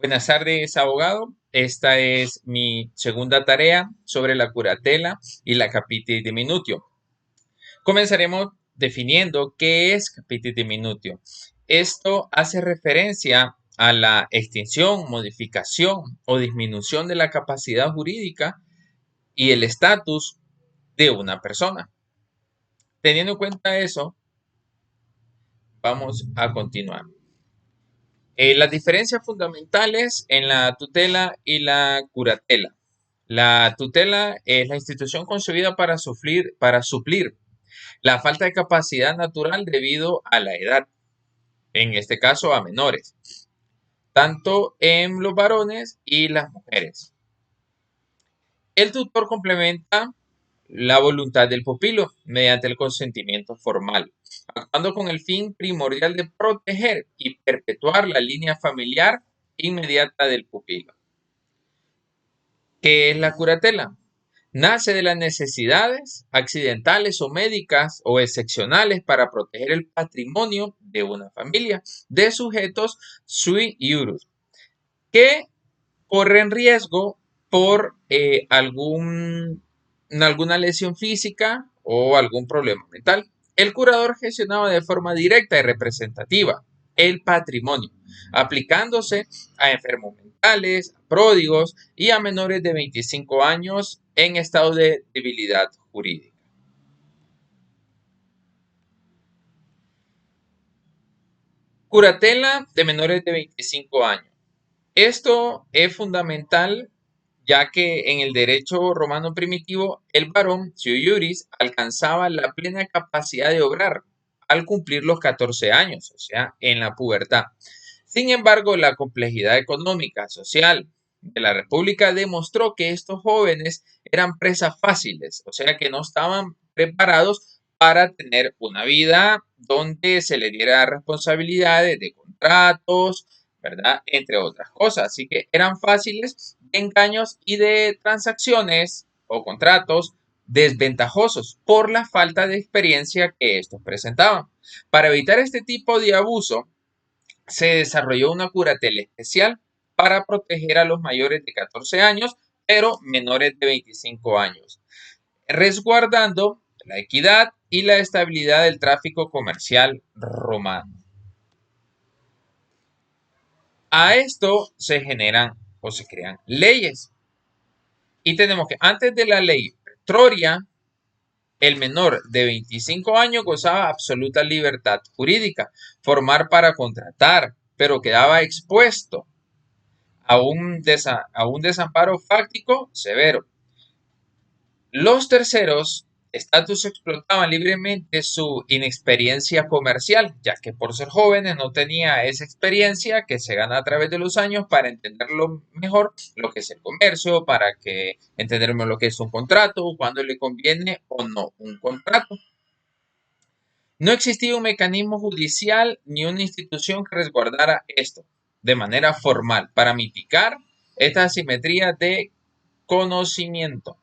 Buenas tardes, abogado. Esta es mi segunda tarea sobre la curatela y la capitis diminutio. Comenzaremos definiendo qué es capitis diminutio. Esto hace referencia a la extinción, modificación o disminución de la capacidad jurídica y el estatus de una persona. Teniendo en cuenta eso, vamos a continuar. Las diferencias fundamentales en la tutela y la curatela. La tutela es la institución concebida para suplir la falta de capacidad natural debido a la edad, en este caso a menores, tanto en los varones y las mujeres. El tutor complementa la voluntad del pupilo mediante el consentimiento formal, actuando con el fin primordial de proteger y perpetuar la línea familiar inmediata del pupilo. ¿Qué es la curatela? Nace de las necesidades accidentales o médicas o excepcionales para proteger el patrimonio de una familia de sujetos sui iuris que corren riesgo por alguna lesión física o algún problema mental. El curador gestionaba de forma directa y representativa el patrimonio, aplicándose a enfermos mentales, a pródigos y a menores de 25 años en estado de debilidad jurídica. Curatela de menores de 25 años. Esto es fundamental ya que en el derecho romano primitivo el varón, sui iuris, alcanzaba la plena capacidad de obrar al cumplir los 14 años, o sea, en la pubertad. Sin embargo, la complejidad económica, social de la República demostró que estos jóvenes eran presas fáciles, o sea, que no estaban preparados para tener una vida donde se les diera responsabilidades de contratos, ¿verdad? Entre otras cosas. Así que eran fáciles de engaños y de transacciones o contratos desventajosos por la falta de experiencia que estos presentaban. Para evitar este tipo de abuso, se desarrolló una curatela especial para proteger a los mayores de 14 años, pero menores de 25 años, resguardando la equidad y la estabilidad del tráfico comercial romano. A esto se generan o se crean leyes. Y tenemos que antes de la ley Petroria, el menor de 25 años gozaba absoluta libertad jurídica, formar para contratar, pero quedaba expuesto a un desamparo fáctico severo. Los terceros estatus explotaban libremente su inexperiencia comercial, ya que por ser jóvenes no tenía esa experiencia que se gana a través de los años para entenderlo mejor lo que es el comercio, para que entender lo que es un contrato, cuándo le conviene o no un contrato. No existía un mecanismo judicial ni una institución que resguardara esto de manera formal para mitigar esta asimetría de conocimiento.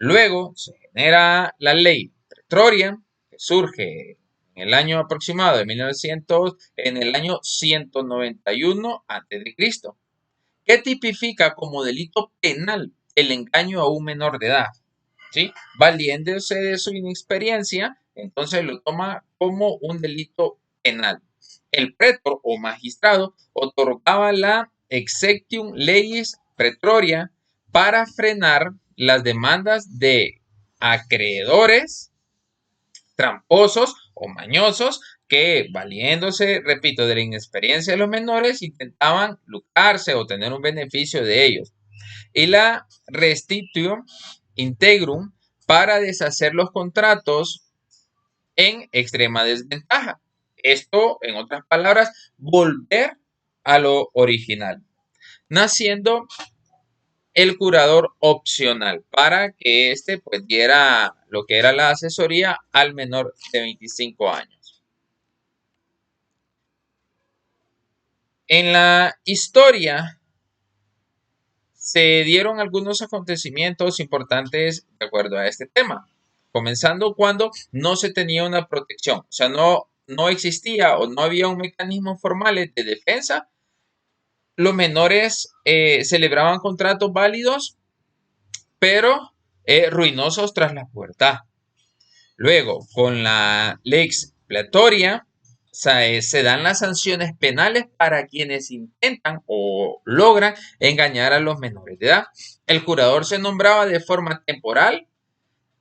Luego se genera la ley Petroria, que surge en el año aproximado de 1900, en el año 191 a.C., que tipifica como delito penal el engaño a un menor de edad. ¿Sí? Valiéndose de su inexperiencia, entonces lo toma como un delito penal. El pretor o magistrado otorgaba la exequium leiis pretoria para frenar las demandas de acreedores tramposos o mañosos que, valiéndose, repito, de la inexperiencia de los menores, intentaban lucrarse o tener un beneficio de ellos. Y la restitutio integrum para deshacer los contratos en extrema desventaja. Esto, en otras palabras, volver a lo original, naciendo el curador opcional para que éste pues diera lo que era la asesoría al menor de 25 años. En la historia se dieron algunos acontecimientos importantes de acuerdo a este tema, comenzando cuando no se tenía una protección, o sea, no existía o no había un mecanismo formal de defensa los menores celebraban contratos válidos, pero ruinosos tras la pubertad. Luego, con la ley expiatoria, se dan las sanciones penales para quienes intentan o logran engañar a los menores de edad. El curador se nombraba de forma temporal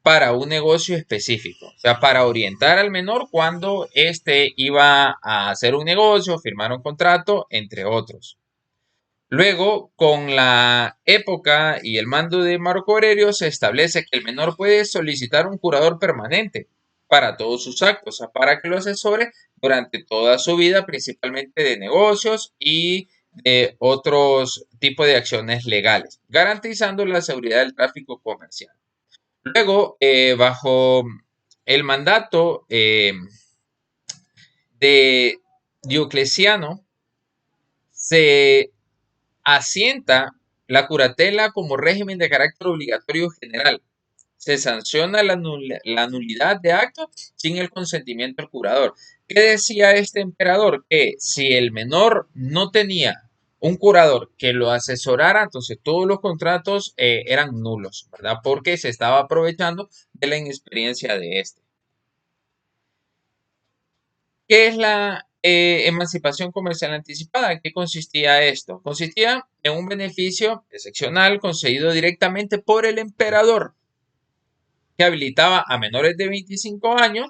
para un negocio específico, o sea, para orientar al menor cuando éste iba a hacer un negocio, firmar un contrato, entre otros. Luego, con la época y el mando de Marco Aurelio, se establece que el menor puede solicitar un curador permanente para todos sus actos, o sea, para que lo asesore durante toda su vida, principalmente de negocios y de otros tipos de acciones legales, garantizando la seguridad del tráfico comercial. Luego, bajo el mandato de Diocleciano, se asienta la curatela como régimen de carácter obligatorio general. Se sanciona la nulidad de actos sin el consentimiento del curador. ¿Qué decía este emperador? Que si el menor no tenía un curador que lo asesorara, entonces todos los contratos eran nulos, ¿verdad? Porque se estaba aprovechando de la inexperiencia de este. ¿Qué es la emancipación comercial anticipada? ¿En qué consistía esto? Consistía en un beneficio excepcional concedido directamente por el emperador que habilitaba a menores de 25 años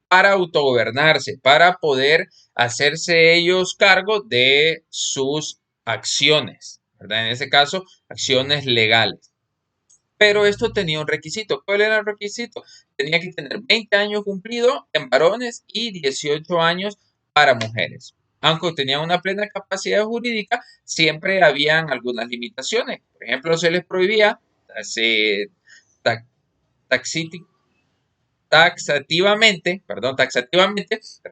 para autogobernarse, para poder hacerse ellos cargo de sus acciones, ¿verdad? En este caso, acciones legales. Pero esto tenía un requisito. ¿Cuál era el requisito? Tenía que tener 20 años cumplido en varones y 18 años para mujeres. Aunque tenía una plena capacidad jurídica, siempre habían algunas limitaciones. Por ejemplo, se les prohibía taxativamente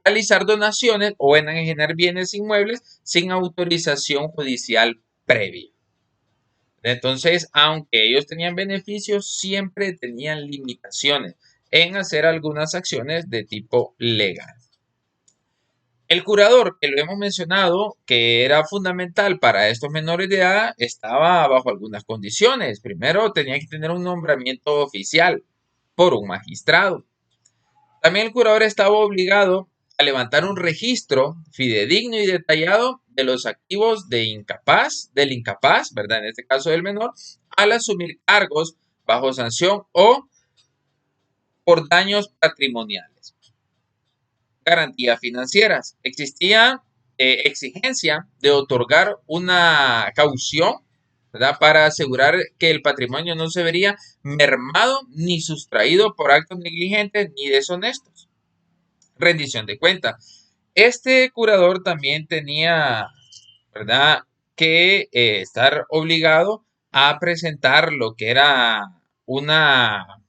realizar donaciones o enajenar bienes inmuebles sin autorización judicial previa. Entonces, aunque ellos tenían beneficios, siempre tenían limitaciones en hacer algunas acciones de tipo legal. El curador, que lo hemos mencionado, que era fundamental para estos menores de edad, estaba bajo algunas condiciones. Primero, tenía que tener un nombramiento oficial por un magistrado. También el curador estaba obligado a levantar un registro fidedigno y detallado de los activos del incapaz, ¿verdad? En este caso del menor, al asumir cargos bajo sanción o por daños patrimoniales. Garantías financieras. Existía exigencia de otorgar una caución, ¿verdad? Para asegurar que el patrimonio no se vería mermado ni sustraído por actos negligentes ni deshonestos. Rendición de cuentas. Este curador también tenía, ¿verdad?, que estar obligado a presentar lo que era una,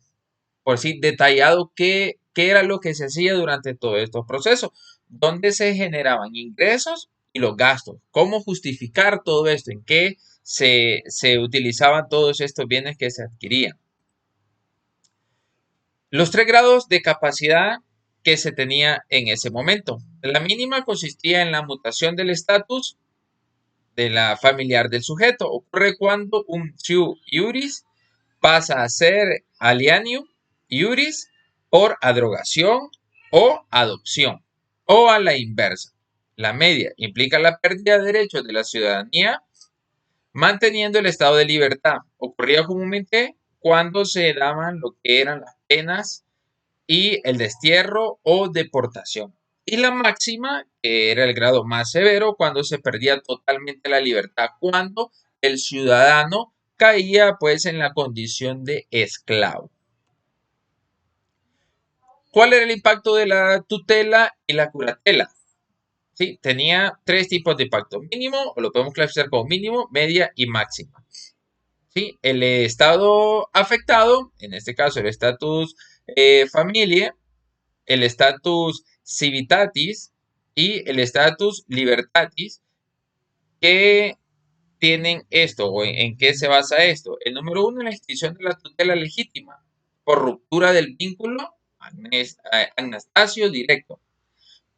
por sí, detallado qué era lo que se hacía durante todos estos procesos, dónde se generaban ingresos y los gastos, cómo justificar todo esto, en qué se utilizaban todos estos bienes que se adquirían. Los 3 grados de capacidad que se tenía en ese momento. La mínima consistía en la mutación del estatus de la familiar del sujeto. Ocurre cuando un ciu iuris pasa a ser alienio iuris por adrogación o adopción, o a la inversa. La media implica la pérdida de derechos de la ciudadanía manteniendo el estado de libertad. Ocurría comúnmente cuando se daban lo que eran las penas y el destierro o deportación. Y la máxima, que era el grado más severo, cuando se perdía totalmente la libertad, cuando el ciudadano caía pues en la condición de esclavo. ¿Cuál era el impacto de la tutela y la curatela? Sí, tenía 3 tipos de impacto: mínimo, o lo podemos clasificar como mínimo, media y máxima. ¿Sí? El estado afectado, en este caso el status familiae, el status civitatis y el status libertatis, que tienen esto o en qué se basa esto. El número 1, en la extinción de la tutela legítima por ruptura del vínculo Anastasio directo.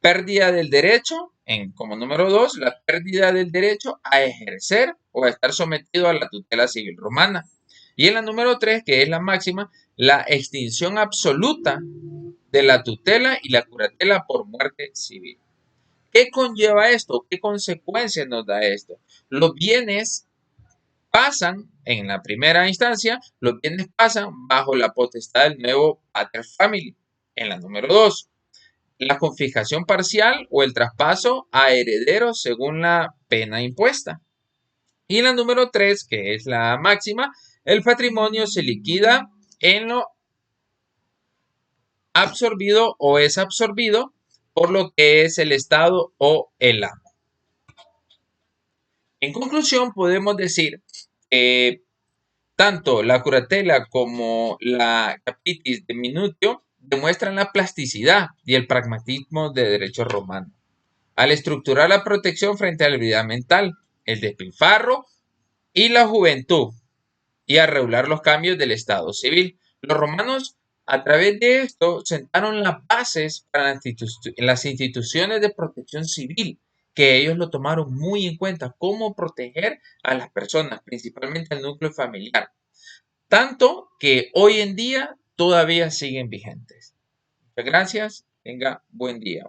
Pérdida del derecho, como número 2, la pérdida del derecho a ejercer o a estar sometido a la tutela civil romana. Y en la número 3, que es la máxima, la extinción absoluta de la tutela y la curatela por muerte civil. ¿Qué conlleva esto? ¿Qué consecuencias nos da esto? Los bienes pasan, en la primera instancia, los bienes pasan bajo la potestad del nuevo pater family. En la número 2, la confiscación parcial o el traspaso a herederos según la pena impuesta. Y en la número 3, que es la máxima, el patrimonio se liquida en lo absorbido o es absorbido por lo que es el Estado o el amo. En conclusión, podemos decir que tanto la curatela como la capitis de minutio demuestran la plasticidad y el pragmatismo de derecho romano, al estructurar la protección frente a la vida mental, el despilfarro y la juventud, y a regular los cambios del estado civil. Los romanos, a través de esto, sentaron las bases para las instituciones de protección civil, que ellos lo tomaron muy en cuenta, cómo proteger a las personas, principalmente al núcleo familiar, tanto que hoy en día todavía siguen vigentes. Muchas gracias, tenga buen día.